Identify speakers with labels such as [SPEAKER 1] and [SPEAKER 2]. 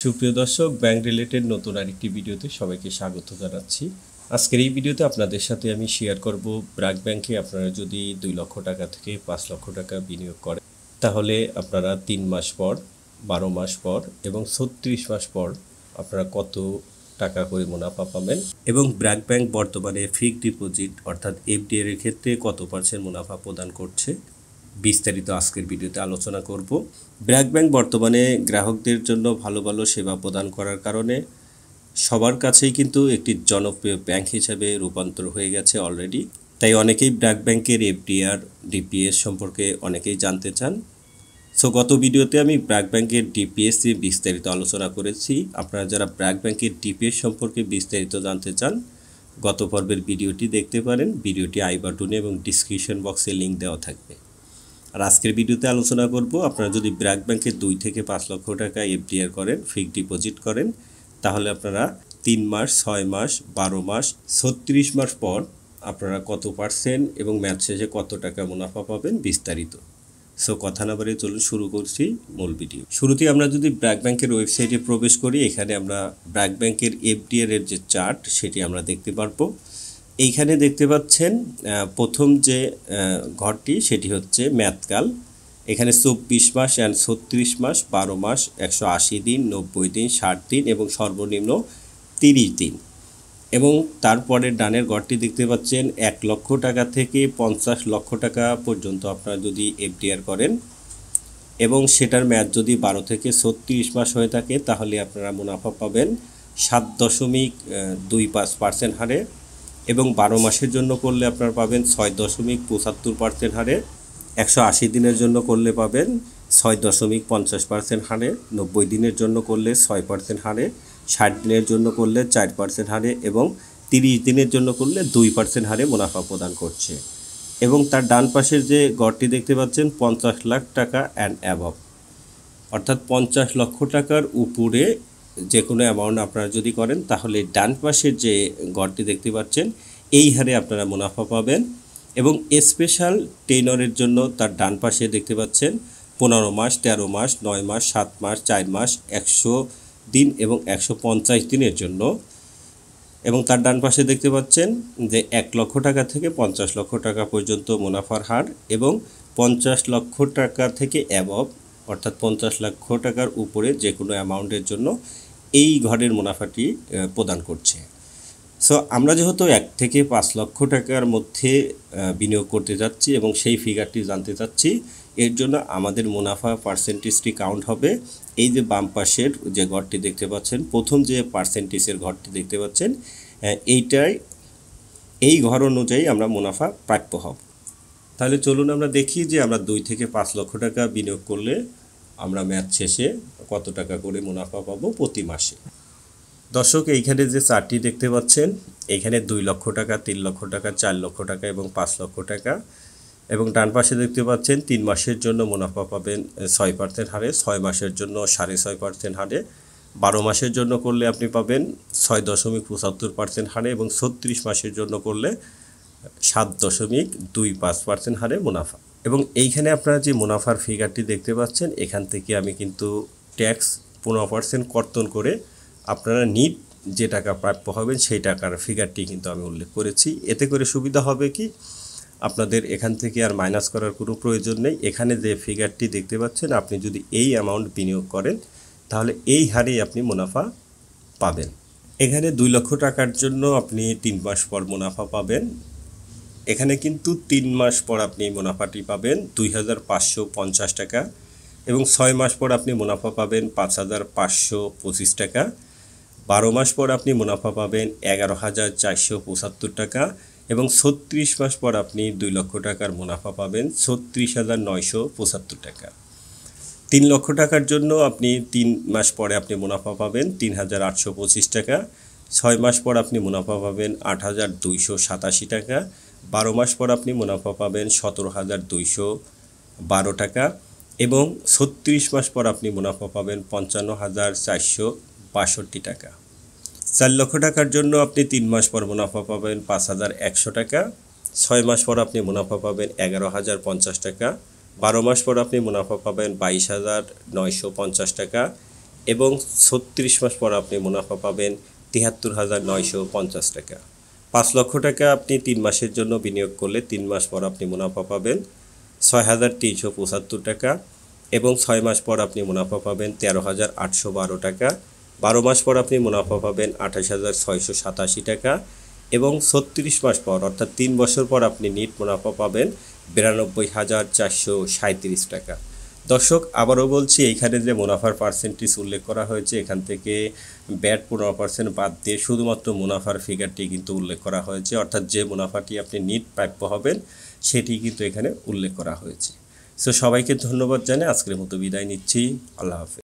[SPEAKER 1] সুপ্রিয় দর্শক, bank related নতুন আরেকটি ভিডিওতে সবাইকে স্বাগত জানাচ্ছি। আজকের এই ভিডিওতে আপনাদের সাথে আমি শেয়ার করব ব্র্যাক ব্যাংকে আপনারা যদি 2 লক্ষ টাকা থেকে 5 লক্ষ টাকা বিনিয়োগ করেন তাহলে আপনারা 3 মাস পর, 12 মাস পর এবং 36 মাস পর আপনারা কত টাকা করে মুনাফা পাবেন এবং ব্র্যাক ব্যাংক বর্তমানে ফিক্সড ডিপোজিট অর্থাৎ এফডিআর এর ক্ষেত্রে কত % মুনাফা প্রদান করছে বিস্তারিত আজকের ভিডিওতে আলোচনা করব। ব্র্যাক ব্যাংক বর্তমানে গ্রাহকদের জন্য ভালো ভালো সেবা প্রদান করার কারণে সবার কাছেই কিন্তু একটি জনপ্রিয় ব্যাংক হিসেবে রূপান্তর হয়ে গেছে অলরেডি। তাই অনেকেই ব্র্যাক ব্যাংকের এফডিআর ডিপিএস সম্পর্কে অনেকেই জানতে চান। সো গত ভিডিওতে আমি ব্র্যাক ব্যাংকের ডিপিএস নিয়ে বিস্তারিত আলোচনা করেছি। আপনারা যারা ব্র্যাক ব্যাংকের ডিপিএস সম্পর্কে বিস্তারিত জানতে চান গত পর্বের ভিডিওটি দেখতে পারেন। ভিডিওটি আই বাটনে এবং ডিসক্রিপশন বক্সে লিঙ্ক দেওয়া থাকবে। আর আজকের ভিডিওতে আলোচনা করব আপনারা যদি ব্র্যাক ব্যাংকে 2 থেকে 5 লক্ষ টাকা এফডিআর করেন, ফিক্সড ডিপোজিট করেন, তাহলে আপনারা 3 মাস, 6 মাস, 12 মাস, 36 মাস পর আপনারা কত % এবং ম্যাচ শেষে কত টাকা মুনাফা পাবেন বিস্তারিত। সো কথা না বাড়িয়ে চলুন শুরু করছি মূল ভিডিও। শুরুতেই আমরা যদি ব্র্যাক ব্যাংকের ওয়েবসাইটে প্রবেশ করি, এখানে আমরা ব্র্যাক ব্যাংকের এফডিআর এর যে চার্ট সেটি আমরা দেখতে পারবো। এইখানে দেখতে পাচ্ছেন প্রথম যে ঘরটি সেটি হচ্ছে মেয়াদকাল। এখানে 24 মাস অ্যান্ড 36 মাস, 12 মাস, 180 দিন, 90 দিন, 60 দিন এবং সর্বনিম্ন 30 দিন। এবং তারপরে ডানের ঘরটি দেখতে পাচ্ছেন 1 লক্ষ টাকা থেকে 50 লক্ষ টাকা পর্যন্ত আপনারা যদি এফডিআর করেন এবং সেটার মেয়াদ যদি 12 থেকে 36 মাস হয়ে থাকে তাহলে আপনারা মুনাফা পাবেন 7.25% হারে এবং 12 মাসের জন্য করলে আপনারা পাবেন 6.75% হারে, 180 দিনের জন্য করলে পাবেন 6.50% হারে, 90 দিনের জন্য করলে 6% হারে, 60 দিনের জন্য করলে 4% হারে এবং 30 দিনের জন্য করলে 2% হারে মুনাফা প্রদান করছে। এবং তার ডান পাশের যে গড়টি দেখতে পাচ্ছেন 50 লাখ টাকা অ্যান্ড অ্যাবভ, অর্থাৎ 50 লক্ষ টাকার উপরে যে কোনো অ্যামাউন্ট আপনারা যদি করেন তাহলে ডান পাশের যে গড়টি দেখতে পাচ্ছেন এই হারে আপনারা মুনাফা পাবেন। এবং স্পেশাল টেনরের জন্য তার ডান পাশে দেখতে পাচ্ছেন 15 মাস, 13 মাস, 9 মাস, 7 মাস, 4 মাস, 100 দিন এবং 150 দিনের জন্য। এবং তার ডান পাশে দেখতে পাচ্ছেন যে 1 লক্ষ টাকা থেকে 50 লক্ষ টাকা পর্যন্ত মুনাফার হার এবং 50 লক্ষ টাকা থেকে অ্যাবভ অর্থাৎ 50 লক্ষ টাকার উপরে যে কোনো অ্যামাউন্টের জন্য এই ঘরের মুনাফাটি প্রদান করছে। সো আমরা যেহেতু 1 থেকে 5 লক্ষ টাকার মধ্যে বিনিয়োগ করতে যাচ্ছি এবং সেই ফিগারটি জানতে চাচ্ছি, এর জন্য আমাদের মুনাফা পার্সেন্টেজটি কাউন্ট হবে এই যে বাম পাশের যে ঘরটি দেখতে পাচ্ছেন, প্রথম যে পার্সেন্টেজের ঘরটি দেখতে পাচ্ছেন এই ঘর অনুযায়ী আমরা মুনাফা প্রাপ্য হব। তাহলে চলুন আমরা দেখি যে আমরা 2 থেকে 5 লক্ষ টাকা বিনিয়োগ করলে আমরা ম্যাচ শেষে কত টাকা করে মুনাফা পাবো প্রতি মাসে। দর্শক, এইখানে যে চার্টটি দেখতে পাচ্ছেন এখানে 2 লক্ষ টাকা, 3 লক্ষ টাকা, 4 লক্ষ টাকা এবং 5 লক্ষ টাকা। এবং ডান পাশে দেখতে পাচ্ছেন 3 মাসের জন্য মুনাফা পাবেন 6% হারে, 6 মাসের জন্য 6.5% হারে, 12 মাসের জন্য করলে আপনি পাবেন 6.75% হারে এবং 36 মাসের জন্য করলে 7.25% হারে মুনাফা। এবং এইখানে আপনারা যে মুনাফার ফিগারটি দেখতে পাচ্ছেন এখান থেকে আমি কিন্তু ট্যাক্স 15% কর্তন করে আপনারা নিট যে টাকা প্রাপ্য হবেন সেই টাকার ফিগারটি কিন্তু আমি উল্লেখ করেছি। এতে করে সুবিধা হবে কি, আপনাদের এখান থেকে আর মাইনাস করার কোনো প্রয়োজন নেই। এখানে যে ফিগারটি দেখতে পাচ্ছেন আপনি যদি এই অ্যামাউন্ট বিনিয়োগ করেন তাহলে এই হারেই আপনি মুনাফা পাবেন। এখানে 2 লক্ষ টাকার জন্য আপনি 3 মাস পর মুনাফা পাবেন। এখানে কিন্তু 3 মাস পর আপনি মুনাফাটি পাবেন 2550 টাকা এবং 6 মাস পর আপনি মুনাফা পাবেন 5525 টাকা, 12 মাস পর আপনি মুনাফা পাবেন 11475 টাকা এবং 36 মাস পর আপনি 2 লক্ষ টাকার মুনাফা পাবেন 36975 টাকা। 3 লক্ষ টাকার জন্য আপনি 3 মাস পরে আপনি মুনাফা পাবেন 3825 টাকা, 6 মাস পর আপনি মুনাফা পাবেন 8287 টাকা, 12 মাস পর আপনি মুনাফা পাবেন 17212 টাকা এবং 36 মাস পর আপনি মুনাফা পাবেন 55462 টাকা। 4 লক্ষ টাকার জন্য আপনি 3 মাস পর মুনাফা পাবেন 5100 টাকা, 6 মাস পর আপনি মুনাফা পাবেন 11050 টাকা, 12 মাস পর আপনি মুনাফা পাবেন 22950 টাকা এবং 36 মাস পর আপনি মুনাফা পাবেন 73,950 টাকা। 5 লক্ষ টাকা আপনি 3 মাসের জন্য বিনিয়োগ করলে 3 মাস পর আপনি মুনাফা পাবেন 6,375 টাকা এবং 6 মাস পর আপনি মুনাফা পাবেন 13,812 টাকা। 12 মাস পর আপনি মুনাফা পাবেন 28,687 টাকা এবং 36 মাস পর অর্থাৎ 3 বছর পর আপনি নিট মুনাফা পাবেন 92,437 টাকা। দর্শক, আবারও বলছি, এইখানে যে মুনাফার পার্সেন্টেজ উল্লেখ করা হয়েছে এখান থেকে ব্যাট 15% বাদ দিয়ে শুধুমাত্র মুনাফার ফিগারটি কিন্তু উল্লেখ করা হয়েছে, অর্থাৎ যে মুনাফাটি আপনি নিট প্রাপ্য হবেন সেটি কিন্তু এখানে উল্লেখ করা হয়েছে। সো সবাইকে ধন্যবাদ জানিয়ে আজকের মতো বিদায় নিচ্ছি। আল্লাহ হাফেজ।